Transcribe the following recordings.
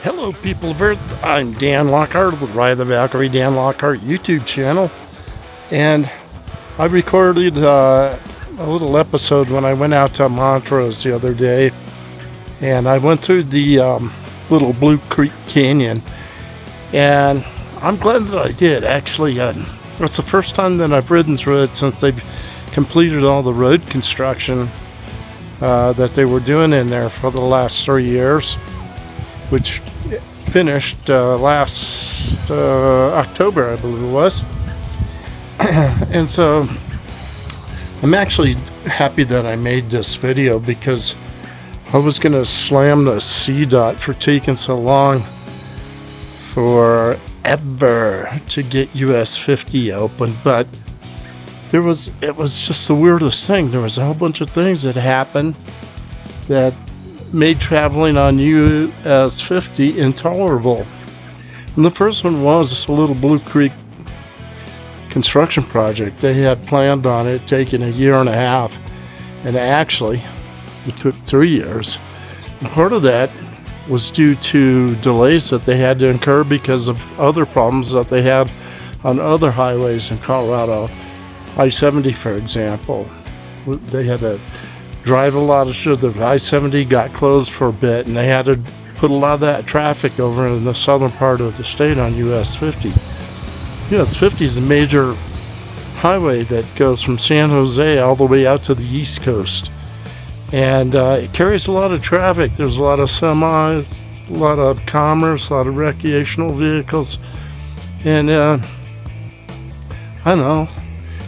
Hello, people of Earth. I'm Dan Lockhart of the Honda Valkyrie Dan Lockhart YouTube channel, and I recorded a little episode when I went out to Montrose the other day, and I went through the little Blue Creek Canyon, and I'm glad that I did. Actually, it's the first time that I've ridden through it since they've completed all the road construction that they were doing in there for the last 3 years, which finished last October, I believe it was. And so I'm actually happy that I made this video, because I was going to slam the CDOT for taking so long forever to get US 50 open, but it was just the weirdest thing. There was a whole bunch of things that happened that made traveling on US 50 intolerable. And the first one was this little Blue Creek construction project. They had planned on it taking a year and a half, and actually it took 3 years. And part of that was due to delays that they had to incur because of other problems that they had on other highways in Colorado. I-70, for example, they had to drive a lot of shit. The I-70 got closed for a bit, and they had to put a lot of that traffic over in the southern part of the state on US 50. US 50 is a major highway that goes from San Jose all the way out to the East Coast, and it carries a lot of traffic. There's a lot of semis, a lot of commerce, a lot of recreational vehicles, and I don't know,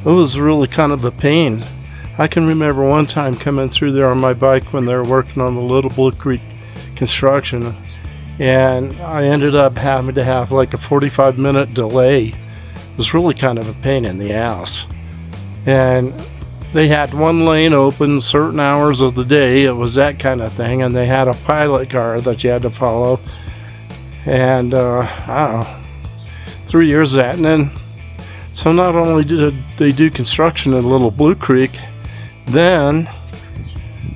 it was really kind of a pain. I can remember one time coming through there on my bike when they were working on the Little Blue Creek construction, and I ended up having to have like a 45-minute delay. It was really kind of a pain in the ass. And they had one lane open certain hours of the day. It was that kind of thing, and they had a pilot car that you had to follow. And I don't know, 3 years of that. And then, so not only did they do construction in Little Blue Creek, then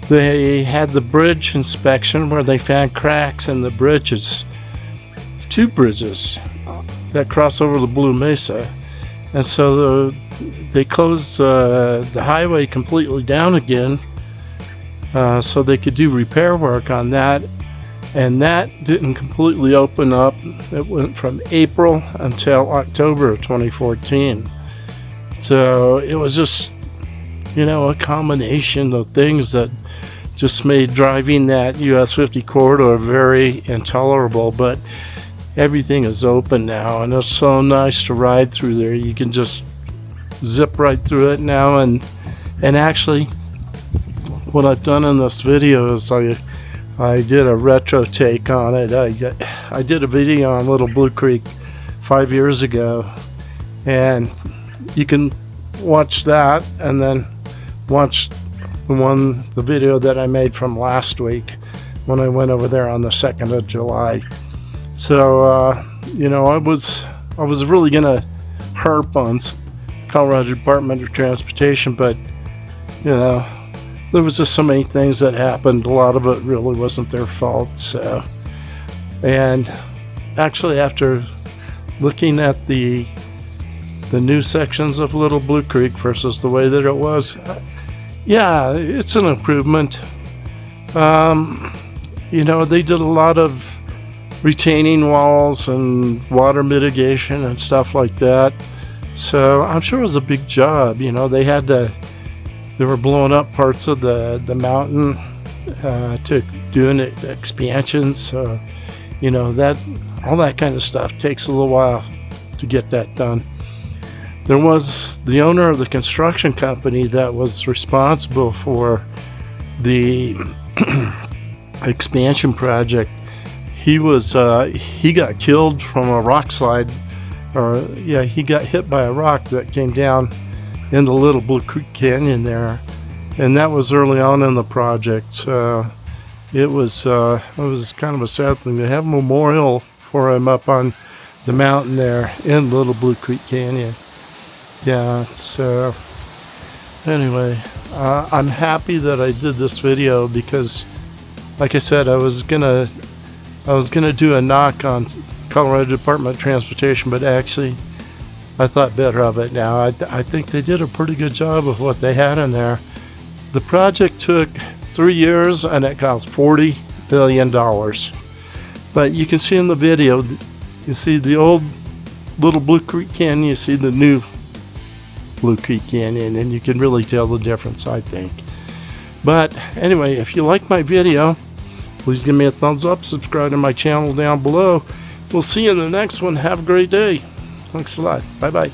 they had the bridge inspection where they found cracks in the bridges, 2 bridges that cross over the Blue Mesa. And so they closed the highway completely down again so they could do repair work on that. And that didn't completely open up. It went from April until October of 2014. So it was just, a combination of things that just made driving that US 50 corridor very intolerable. But everything is open now, and it's so nice to ride through there. You can just zip right through it now. And actually, what I've done in this video is I did a retro take on it. I did a video on Little Blue Creek 5 years ago, and you can watch that and then watch the video that I made from last week when I went over there on the 2nd of July. So I was really gonna harp on Colorado Department of Transportation, but there was just so many things that happened. A lot of it really wasn't their fault. So, and actually, after looking at the new sections of Little Blue Creek versus the way that it was, yeah, it's an improvement. They did a lot of retaining walls and water mitigation and stuff like that. So I'm sure it was a big job. They were blowing up parts of the mountain to doing expansions. So, all that kind of stuff takes a little while to get that done. There was the owner of the construction company that was responsible for the expansion project. He got killed from a rock slide, he got hit by a rock that came down in the Little Blue Creek Canyon there, and that was early on in the project. So it was kind of a sad thing to have a memorial for him up on the mountain there in Little Blue Creek Canyon. Yeah, so anyway, I'm happy that I did this video because, like I said, I was gonna I was going to do a knock on Colorado Department of Transportation, but actually I thought better of it now. I think they did a pretty good job of what they had in there. The project took 3 years and it cost $40 billion. But you can see in the video, you see the old little Blue Creek Canyon, you see the new Blue Creek Canyon, and you can really tell the difference, I think. But anyway, if you like my video, please give me a thumbs up, subscribe to my channel down below. We'll see you in the next one. Have a great day. Thanks a lot. Bye-bye.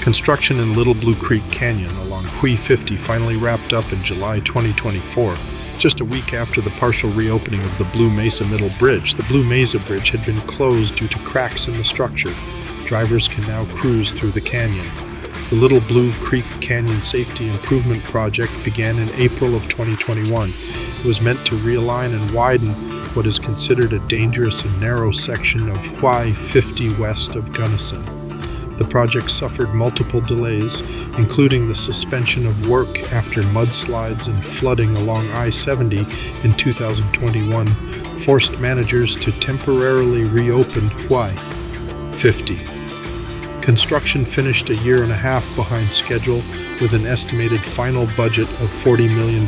Construction in Little Blue Creek Canyon along Hui 50 finally wrapped up in July 2024, just a week after the partial reopening of the Blue Mesa Middle Bridge. The Blue Mesa Bridge had been closed due to cracks in the structure. Drivers can now cruise through the canyon. The Little Blue Creek Canyon Safety Improvement Project began in April of 2021. It was meant to realign and widen what is considered a dangerous and narrow section of Hui 50 west of Gunnison. The project suffered multiple delays, including the suspension of work after mudslides and flooding along I-70 in 2021 forced managers to temporarily reopen Hui 50. Construction finished a year and a half behind schedule with an estimated final budget of $40 million.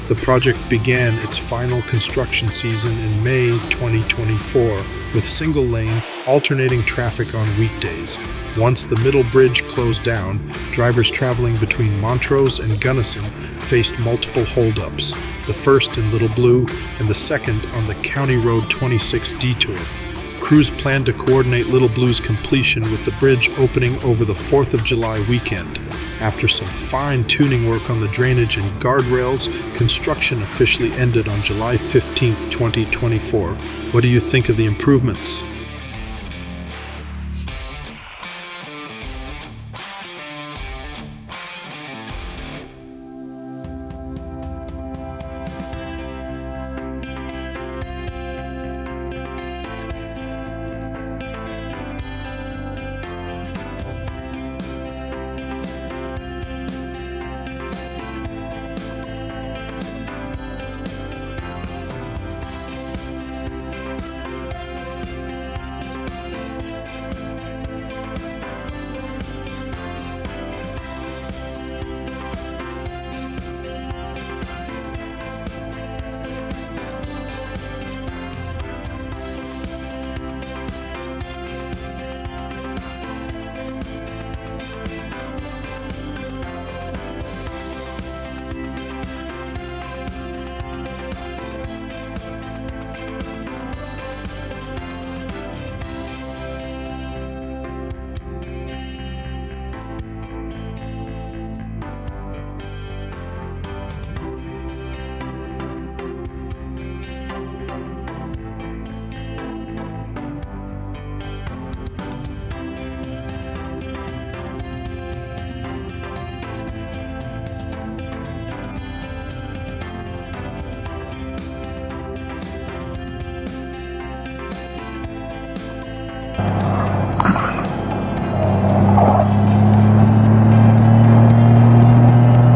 The project began its final construction season in May 2024 with single-lane, alternating traffic on weekdays. Once the middle bridge closed down, drivers traveling between Montrose and Gunnison faced multiple holdups, the first in Little Blue and the second on the County Road 26 detour. Crews plan to coordinate Little Blue's completion with the bridge opening over the 4th of July weekend. After some fine-tuning work on the drainage and guardrails, construction officially ended on July 15, 2024. What do you think of the improvements?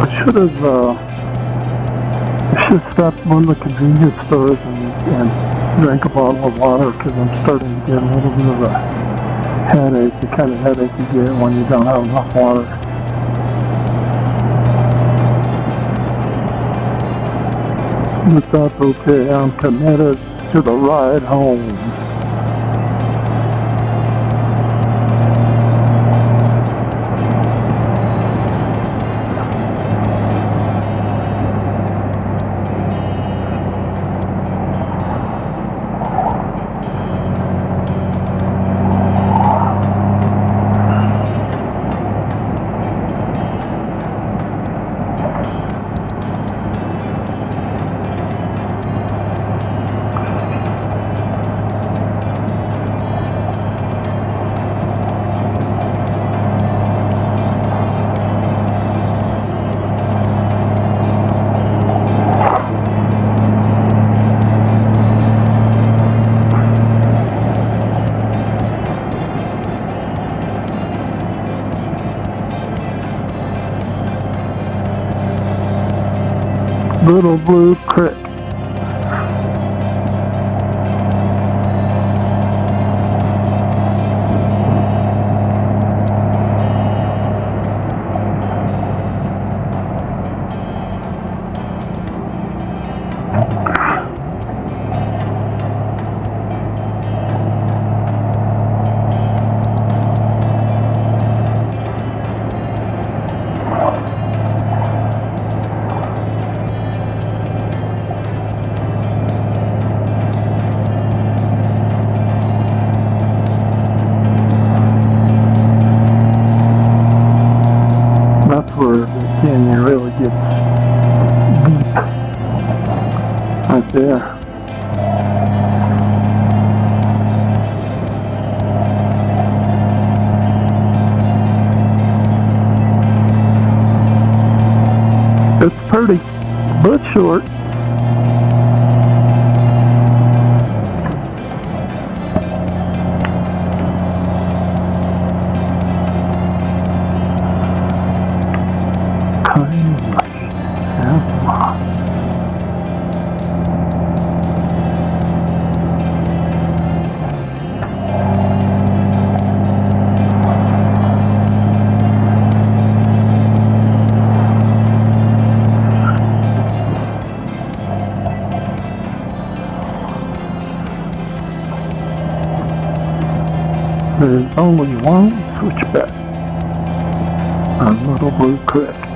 I should have stopped at one of the convenience stores and drank a bottle of water because I'm starting to get a little bit of a headache, the kind of headache you get when you don't have enough water. But that's okay, I'm committed to the ride home. Little Blue Creek. where the canyon really gets deep. Right there. It's pretty, but short. There's only one switchback on Little Blue Creek.